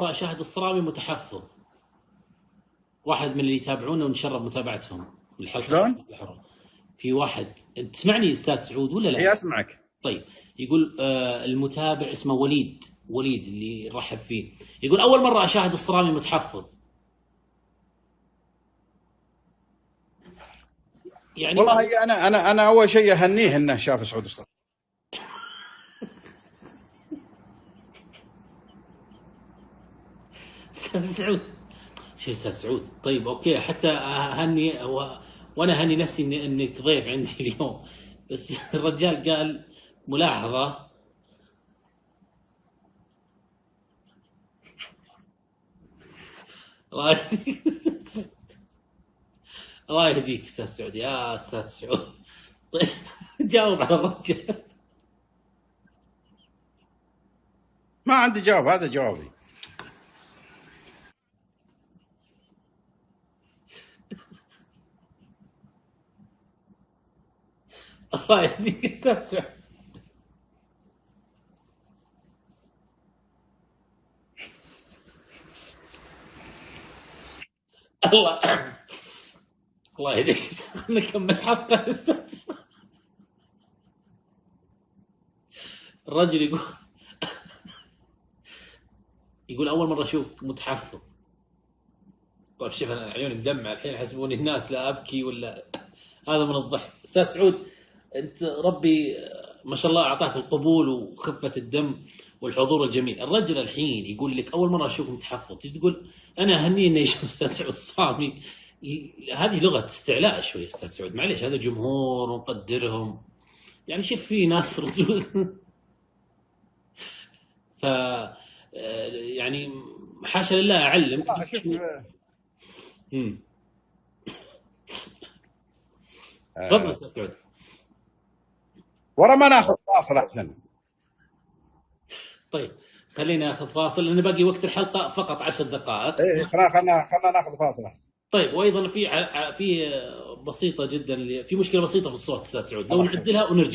مرة أشاهد الصرامي متحفظ، واحد من اللي يتابعونا ونشرب متابعتهم الحلقة. شلون؟ في واحد، تسمعني أستاذ سعود ولا لا؟ إيه أسمعك. طيب، يقول المتابع اسمه وليد اللي رحب فيه، يقول أول مرة أشاهد الصرامي متحفظ. يعني والله أنا أول شيء أهنيه إنه شاف سعود الصرامي. أستاذ سعود، شو أستاذ سعود؟ طيب أوكي، حتى أهني وأنا أهني نفسي إنك ضيف عندي اليوم، بس الرجال قال ملاحظة. الله يهديك أستاذ سعود، يا أستاذ سعود. طيب جاوب على الرجال. ما عندي جواب، هذا جوابي. الله يهديك أستاذ سعود. الله يهديك. نكمل حلقة أستاذ سعود. الرجل يقول أول مرة أشوف متحفظ. طيب شوف، أنا عيوني مدمعة الحين، يحسبوني الناس لا أبكي ولا هذا من الضحك. أستاذ سعود، أنت ربي ما شاء الله أعطاك القبول وخفة الدم والحضور الجميل. الرجل الحين يقول لك أول مرة أشوف متحفظ، تجي تقول أنا أهنيه إنه يشوف أستاذ سعود الصامي. هذه لغة استعلاء شوي أستاذ سعود، معليش، هذا جمهور ونقدرهم، يعني شوف في ناس رجل. ف يعني حاشا لله أعلم. تفضل أستاذ سعود. ورا ما ناخذ فاصل أحسن. طيب خلينا ناخذ فاصل لأن باقي وقت الحلقة فقط 10 دقائق. إيه خلنا ناخذ فاصل أحسن. طيب، وأيضا في بسيطة جدا، في مشكلة بسيطة في الصوت أستاذ سعود، لو نعدلها ونرجع.